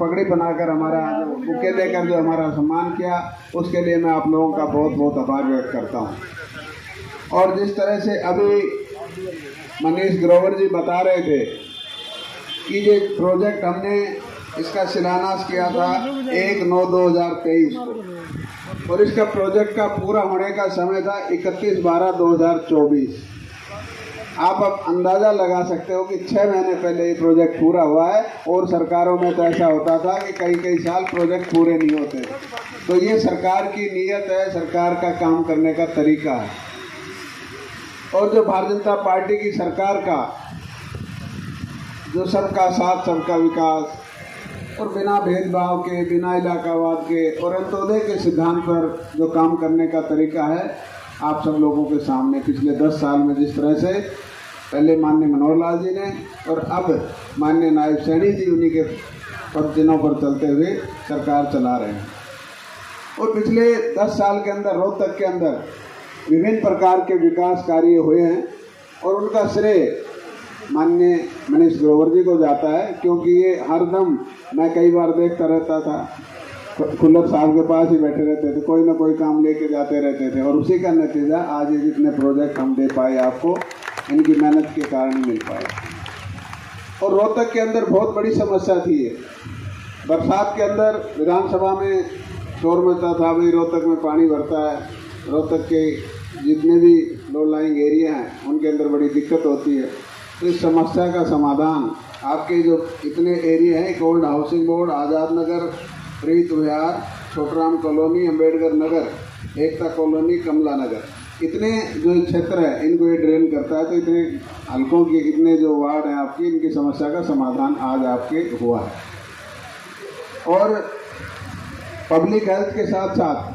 पगड़ी बनाकर हमारा जो बुके देकर जो हमारा सम्मान किया, उसके लिए मैं आप लोगों का बहुत बहुत आभार व्यक्त करता हूँ। और जिस तरह से अभी मनीष ग्रोवर जी बता रहे थे कि ये प्रोजेक्ट हमने इसका शिलान्यास किया था 1/9/2023 को, और इसका प्रोजेक्ट का पूरा होने का समय था 31/12/2024। आप अब अंदाज़ा लगा सकते हो कि 6 महीने पहले ये प्रोजेक्ट पूरा हुआ है, और सरकारों में तो ऐसा होता था कि कई कई साल प्रोजेक्ट पूरे नहीं होते। तो ये सरकार की नीयत है, सरकार का काम करने का तरीका है। और जो भारतीय जनता पार्टी की सरकार का जो सबका साथ सबका विकास और बिना भेदभाव के, बिना इलाकावाद के और अंत्योदय के सिद्धांत पर जो काम करने का तरीका है, आप सब लोगों के सामने पिछले 10 साल में जिस तरह से पहले माननीय मनोहर लाल जी ने और अब माननीय नायब सैनी जी उन्हीं के पदचिन्हों पर चलते हुए सरकार चला रहे हैं। और पिछले 10 साल के अंदर रोहतक के अंदर विभिन्न प्रकार के विकास कार्य हुए हैं, और उनका श्रेय माननीय मनीष ग्रोवर जी को जाता है, क्योंकि ये हरदम मैं कई बार देखता रहता था, खुल्लर साहब के पास ही बैठे रहते थे, कोई ना कोई काम लेके जाते रहते थे, और उसी का नतीजा आज ये जितने प्रोजेक्ट हम दे पाए आपको, इनकी मेहनत के कारण मिल पाए। और रोहतक के अंदर बहुत बड़ी समस्या थी ये, बरसात के अंदर विधानसभा में शोर मचता था, भाई रोहतक में पानी भरता है, रोहतक के जितने भी लो लाइंग एरिया हैं उनके अंदर बड़ी दिक्कत होती है। तो इस समस्या का समाधान आपके जो इतने एरिया हैं, gold housing board, Azad Nagar, प्रीत विहार, छोटराम कॉलोनी, अम्बेडकर नगर, एकता कॉलोनी, कमला नगर, इतने जो क्षेत्र है इनको ये ड्रेन करता है। तो इतने हल्कों के इतने जो वार्ड हैं आपकी, इनकी समस्या का समाधान आज आपके हुआ है। और पब्लिक हेल्थ के साथ साथ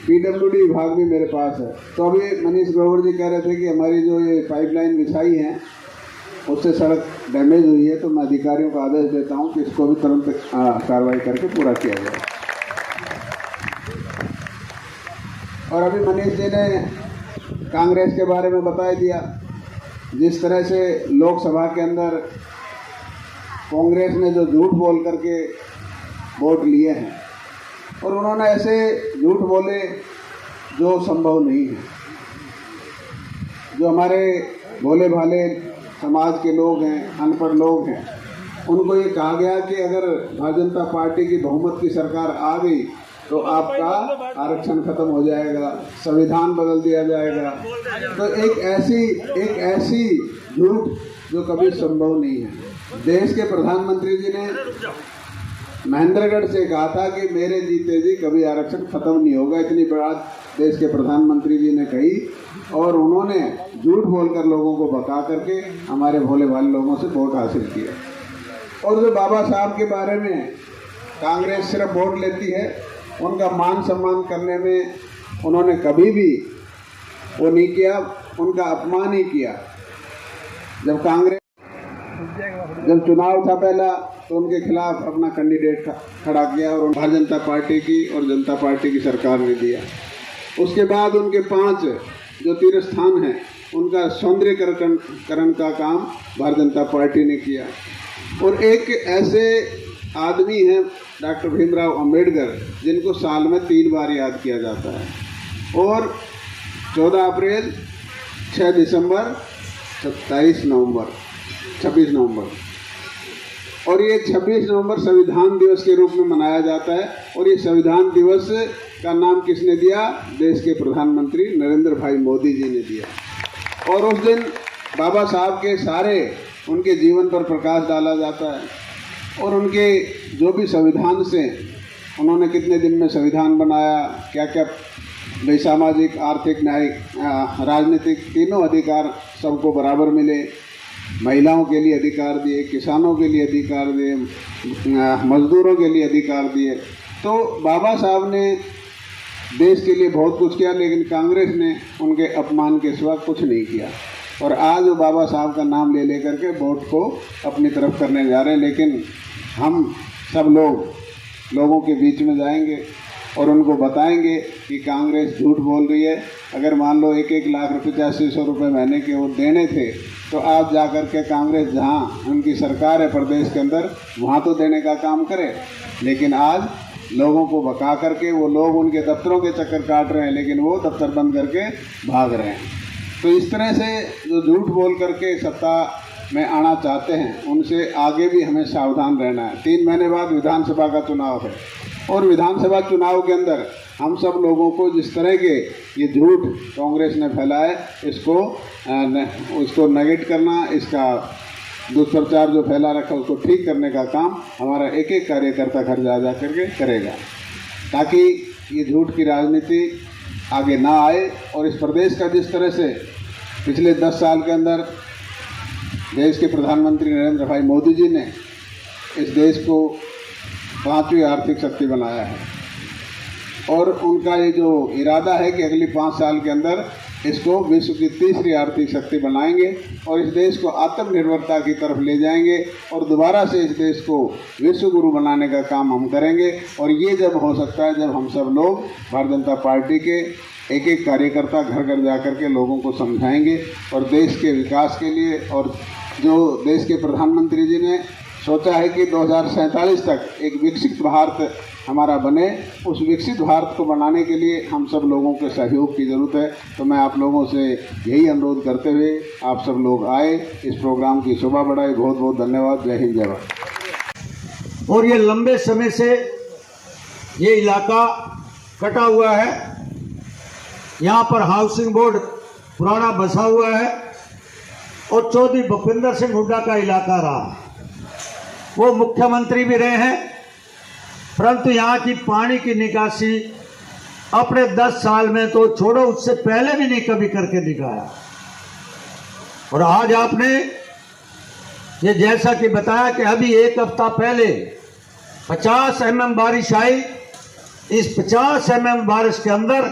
PWD विभाग भी मेरे पास है। तो अभी मनीष ग्रोवर जी कह रहे थे कि हमारी जो ये पाइपलाइन बिछाई है उससे सड़क डैमेज हुई है, तो मैं अधिकारियों को आदेश देता हूं कि इसको भी तुरंत कार्रवाई करके पूरा किया जाए। और अभी मनीष जी ने कांग्रेस के बारे में बता दिया, जिस तरह से लोकसभा के अंदर कांग्रेस ने जो झूठ बोल करके वोट लिए हैं, और उन्होंने ऐसे झूठ बोले जो संभव नहीं है। जो हमारे भोले भाले समाज के लोग हैं, अनपढ़ लोग हैं, उनको ये कहा गया कि अगर भारतीय जनता पार्टी की बहुमत की सरकार आ गई तो आपका आरक्षण खत्म हो जाएगा, संविधान बदल दिया जाएगा। तो एक ऐसी झूठ जो कभी संभव नहीं है। देश के प्रधानमंत्री जी ने महेंद्रगढ़ से कहा था कि मेरे जीते जी कभी आरक्षण खत्म नहीं होगा, इतनी बात देश के प्रधानमंत्री जी ने कही, और उन्होंने झूठ बोलकर लोगों को भगा करके हमारे भोले भाले लोगों से वोट हासिल किया। और जो बाबा साहब के बारे में कांग्रेस सिर्फ वोट लेती है, उनका मान सम्मान करने में उन्होंने कभी भी वो नहीं किया, उनका अपमान ही किया। जब चुनाव था पहला, तो उनके खिलाफ अपना कैंडिडेट खड़ा किया और भारतीय जनता पार्टी की और जनता पार्टी की सरकार ने दिया। उसके बाद उनके 5 जो तीर्थ स्थान हैं उनका सौंदर्यीकरण का काम भारतीय जनता पार्टी ने किया। और एक ऐसे आदमी हैं डॉक्टर भीमराव अंबेडकर, जिनको साल में 3 बार याद किया जाता है, और 14 अप्रैल, 6 दिसंबर, 26 नवंबर। और ये 26 नवंबर संविधान दिवस के रूप में मनाया जाता है। और ये संविधान दिवस का नाम किसने दिया? देश के प्रधानमंत्री नरेंद्र भाई मोदी जी ने दिया। और उस दिन बाबा साहब के सारे उनके जीवन पर प्रकाश डाला जाता है, और उनके जो भी संविधान से उन्होंने कितने दिन में संविधान बनाया, क्या क्या भाई सामाजिक, आर्थिक, न्यायिक, राजनीतिक तीनों अधिकार सबको बराबर मिले, महिलाओं के लिए अधिकार दिए, किसानों के लिए अधिकार दिए, मजदूरों के लिए अधिकार दिए। तो बाबा साहब ने देश के लिए बहुत कुछ किया, लेकिन कांग्रेस ने उनके अपमान के सिवा कुछ नहीं किया। और आज वो बाबा साहब का नाम ले लेकर के वोट को अपनी तरफ करने जा रहे हैं। लेकिन हम सब लोगों के बीच में जाएंगे और उनको बताएंगे कि कांग्रेस झूठ बोल रही है, अगर मान लो 1-1 लाख रुपये 8500 रुपये महीने के वो देने थे, तो आप जा कर के कांग्रेस जहाँ उनकी सरकार है प्रदेश के अंदर, वहाँ तो देने का काम करे। लेकिन आज लोगों को भगा करके वो लोग उनके दफ्तरों के चक्कर काट रहे हैं, लेकिन वो दफ्तर बंद करके भाग रहे हैं। तो इस तरह से जो झूठ बोल करके सत्ता में आना चाहते हैं, उनसे आगे भी हमें सावधान रहना है। 3 महीने बाद विधानसभा का चुनाव है, और विधानसभा चुनाव के अंदर हम सब लोगों को जिस तरह के ये झूठ कांग्रेस ने फैलाए, इसको नेगेट करना, इसका दुष्प्रचार जो फैला रखा उसको ठीक करने का काम हमारा एक एक कार्यकर्ता घर जा जा करके करेगा, ताकि ये झूठ की राजनीति आगे ना आए। और इस प्रदेश का जिस तरह से पिछले 10 साल के अंदर देश के प्रधानमंत्री नरेंद्र भाई मोदी जी ने इस देश को 5वीं आर्थिक शक्ति बनाया है, और उनका ये जो इरादा है कि अगली 5 साल के अंदर इसको विश्व की 3री आर्थिक शक्ति बनाएंगे और इस देश को आत्मनिर्भरता की तरफ ले जाएंगे, और दोबारा से इस देश को विश्व गुरु बनाने का काम हम करेंगे। और ये जब हो सकता है जब हम सब लोग भारतीय जनता पार्टी के एक एक कार्यकर्ता घर घर जा कर के लोगों को समझाएंगे, और देश के विकास के लिए, और जो देश के प्रधानमंत्री जी ने सोचा है कि 2047 तक एक विकसित भारत हमारा बने, उस विकसित भारत को बनाने के लिए हम सब लोगों के सहयोग की ज़रूरत है। तो मैं आप लोगों से यही अनुरोध करते हुए आप सब लोग आए, इस प्रोग्राम की शोभा बढ़ाए। बहुत बहुत धन्यवाद। जय हिंद, जय भारत। और ये लंबे समय से ये इलाका कटा हुआ है, यहाँ पर हाउसिंग बोर्ड पुराना बसा हुआ है, और चौधरी भूपेंद्र सिंह हुड्डा का इलाका रहा। वो मुख्यमंत्री भी रहे हैं, परंतु यहाँ की पानी की निकासी अपने 10 साल में तो छोड़ो, उससे पहले भी नहीं कभी करके दिखाया। और आज आपने ये जैसा कि बताया कि अभी 1 हफ्ता पहले 50 mm बारिश आई। इस 50 mm बारिश के अंदर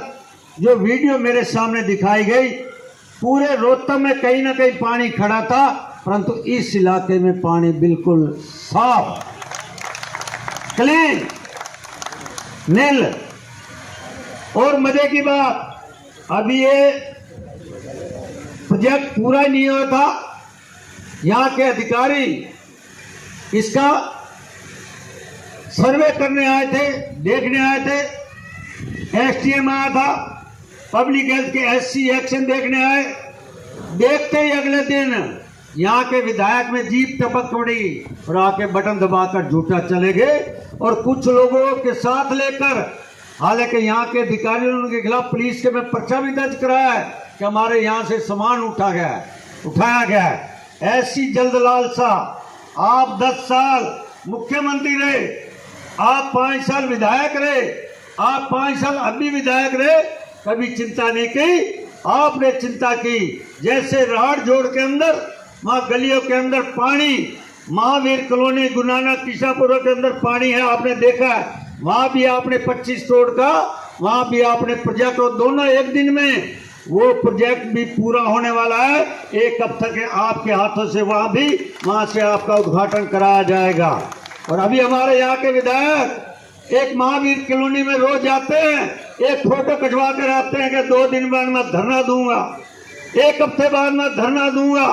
जो वीडियो मेरे सामने दिखाई गई, पूरे रोहतक में कहीं ना कहीं पानी खड़ा था, परंतु इस इलाके में पानी बिल्कुल साफ, क्लीन, नील। और मजे की बात, अभी ये प्रोजेक्ट पूरा ही नहीं हुआ था। यहाँ के अधिकारी इसका सर्वे करने आए थे, देखने आए थे, एसडीएम आया था, पब्लिक हेल्थ के एससी एक्शन देखने आए। देखते ही अगले दिन यहाँ के विधायक में जीप टपक पड़ी और आके बटन दबाकर झूठा चले गए, और कुछ लोगों के साथ लेकर, हालांकि यहाँ के अधिकारियों के खिलाफ पुलिस के में पर्चा भी दर्ज कराया है कि हमारे यहाँ से सामान उठाया गया है। ऐसी जल्द लालसा, आप 10 साल मुख्यमंत्री रहे, आप 5 साल विधायक रहे, आप 5 साल अभी विधायक रहे, कभी चिंता नहीं की। आपने चिंता की, जैसे राड़ जोड़ के अंदर, वहाँ गलियों के अंदर पानी, महावीर कॉलोनी, गुरुनानक किशापुर के अंदर पानी है, आपने देखा है। वहाँ भी आपने 25 करोड़ का, वहाँ भी आपने प्रोजेक्ट, और दोनों एक दिन में वो प्रोजेक्ट भी पूरा होने वाला है। 1 हफ्ते के आपके हाथों से वहाँ से आपका उद्घाटन कराया जाएगा। और अभी हमारे यहाँ के विधायक एक महावीर कॉलोनी में रोज जाते हैं, एक फोटो कटवा कर आते हैं कि 2 दिन बाद मैं धरना दूंगा, 1 हफ्ते बाद मैं धरना दूंगा।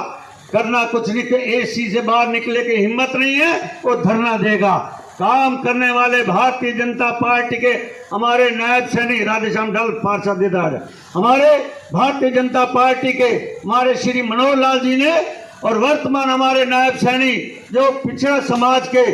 करना कुछ नहीं, एसी से बाहर निकले की हिम्मत नहीं है, वो धरना देगा। काम करने वाले भारतीय जनता पार्टी के हमारे नायब सैनिक राधेश्याम ढाल पार्षद देदार, हमारे भारतीय जनता पार्टी के हमारे श्री मनोहर लाल जी ने, और वर्तमान हमारे नायब सैनिक जो पिछड़ा समाज के,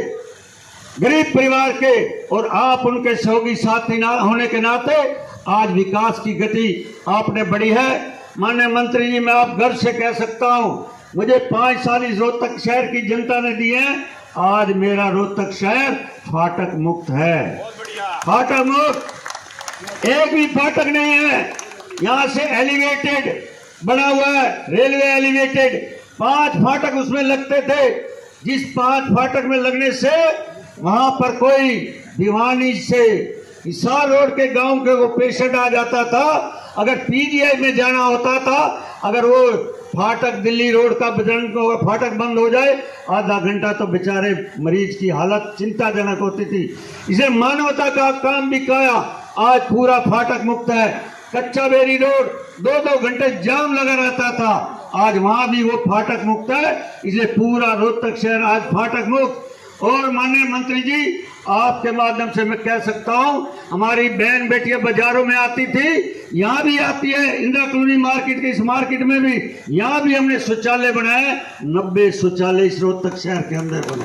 गरीब परिवार के, और आप उनके सहयोगी साथी होने के नाते आज विकास की गति आपने बढ़ी है। माननीय मंत्री जी, मैं आप गर्व से कह सकता हूँ, मुझे 5 साल इस रोहतक शहर की जनता ने दिए हैं। आज मेरा रोहतक शहर फाटक मुक्त है, फाटक मुक्त, एक भी फाटक नहीं है। यहाँ से एलिवेटेड बना हुआ है, रेलवे एलिवेटेड, 5 फाटक उसमें लगते थे, जिस 5 फाटक में लगने से वहां पर कोई दीवानी से हिसार रोड के गांव के वो पेशेंट आ जाता था, अगर पीजीआई में जाना होता था, अगर वो फाटक दिल्ली रोड का बजरंग फाटक बंद हो जाए, आधा घंटा तो बेचारे मरीज की हालत चिंताजनक होती थी। इसे मानवता का काम भी किया। आज पूरा फाटक मुक्त है। कच्चा बेरी रोड 2-2 घंटे जाम लगा रहता था। आज वहां भी वो फाटक मुक्त है, इसलिए पूरा रोहतक शहर आज फाटक मुक्त। और माननीय मंत्री जी, आपके माध्यम से मैं कह सकता हूं, हमारी बहन बेटियां बाजारों में आती थी, यहाँ भी आती है, इंदिरा कॉलोनी मार्केट के इस मार्केट में भी, यहाँ भी हमने शौचालय बनाए। 90 शौचालय इस रोहतक शहर के अंदर बने,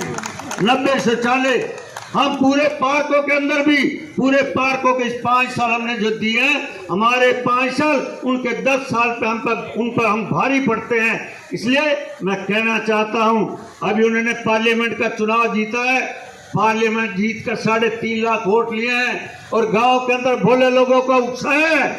90 शौचालय। हम पूरे पार्कों के अंदर भी, पूरे पार्कों के इस 5 साल हमने जो दिए हैं, हमारे 5 साल उनके 10 साल पे उन पर हम भारी पड़ते हैं। इसलिए मैं कहना चाहता हूं, अभी उन्होंने पार्लियामेंट का चुनाव जीता है, पार्लियामेंट जीत कर 3.5 लाख वोट लिए हैं और गांव के अंदर भोले लोगों का उत्साह है,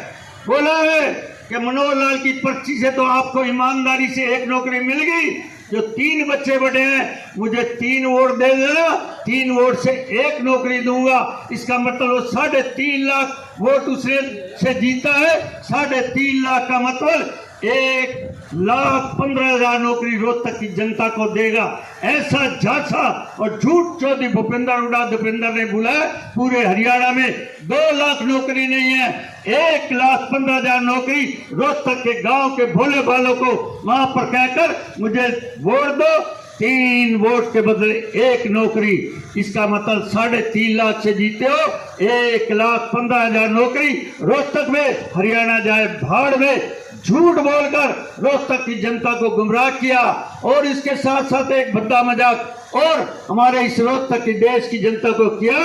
बोला है कि मनोहर लाल की पर्ची से तो आपको ईमानदारी से 1 नौकरी मिल गई। जो 3 बच्चे बड़े हैं, मुझे 3 वोट दे देना, 3 वोट से 1 नौकरी दूंगा। इसका मतलब वो 3.5 लाख वोट उसने से जीता है। 3.5 लाख का मतलब 1,15,000 नौकरी रोहतक की जनता को देगा। ऐसा झांसा और झूठ चौधरी भूपेंद्र ने बोला, पूरे हरियाणा में 2 लाख नौकरी नहीं है, 1,15,000 नौकरी रोहतक के गांव के भोले भालों को वहां पर कहकर मुझे वोट दो, 3 वोट के बदले 1 नौकरी। इसका मतलब 3.5 लाख से जीते हो, 1,15,000 नौकरी रोहतक में, हरियाणा जाए भाड़ में। झूठ बोलकर रोहतक की जनता को गुमराह किया और इसके साथ साथ एक भद्दा मजाक और हमारे इस रोहतक की देश की जनता को किया।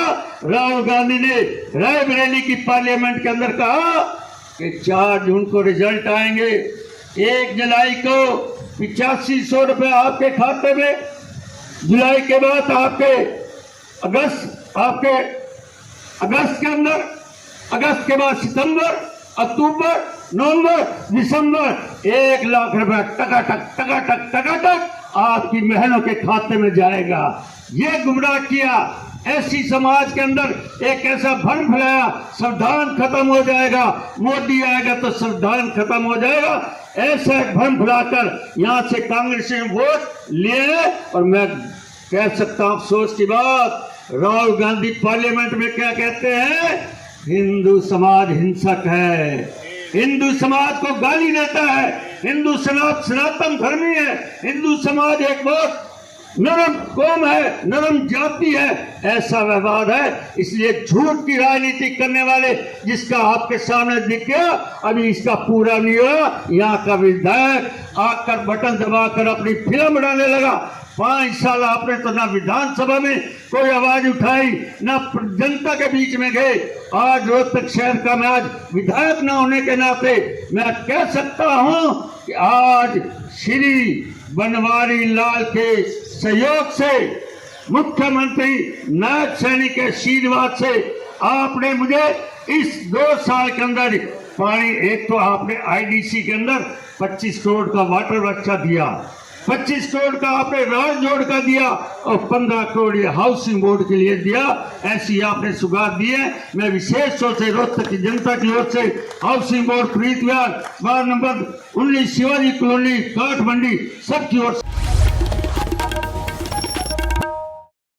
राहुल गांधी ने रायबरेली की पार्लियामेंट के अंदर कहा कि 4 जून को रिजल्ट आएंगे, 1 जुलाई को 8500 रुपए आपके खाते में, जुलाई के बाद आपके अगस्त के अंदर, अगस्त के बाद सितंबर, अक्टूबर, नवंबर, दिसंबर 1 लाख रुपए टकाटक आपकी बहनों के खाते में जाएगा। ये गुमराह किया। एससी समाज के अंदर एक ऐसा भ्रम फैलाया, संविधान खत्म हो जाएगा, मोदी आएगा तो संविधान खत्म हो जाएगा। ऐसा भ्रम फैलाकर यहां से कांग्रेस ने वोट लिए और मैं कह सकता हूं अफसोस की बात, राहुल गांधी पार्लियामेंट में क्या कहते हैं, हिंदू समाज हिंसक है, हिंदू समाज को गाली देता है, हिंदू समाज सनातन धर्मी है, हिंदू समाज एक बहुत नरम कौम है, नरम जाति है, ऐसा व्यवहार है। इसलिए झूठ की राजनीति करने वाले जिसका आपके सामने दिख गया, अभी इसका पूरा नहीं हुआ। यहाँ का विधायक आकर बटन दबाकर अपनी फिल्म बनाने लगा। 5 साल आपने तो ना विधानसभा में कोई आवाज उठाई, ना जनता के बीच में गए। आज रोहतक शहर का मैं आज विधायक न होने के नाते मैं कह सकता हूं कि आज श्री बनवारी लाल के सहयोग से, मुख्यमंत्री नायक सैनी के आशीर्वाद से आपने मुझे इस 2 साल के अंदर पानी, एक तो आपने आईडीसी के अंदर 25 करोड़ का वाटर वर्क दिया, 25 करोड़ का आपने राज जोड़ का दिया और 15 करोड़ ये हाउसिंग बोर्ड के लिए दिया। ऐसी आपने सुगात दी है। मैं विशेष तौर से रोहतक की जनता की ओर से हाउसिंग बोर्ड प्रीत विहार वार्ड नंबर 19 शिवाजी कॉलोनी काठमंडी सबकी ओर से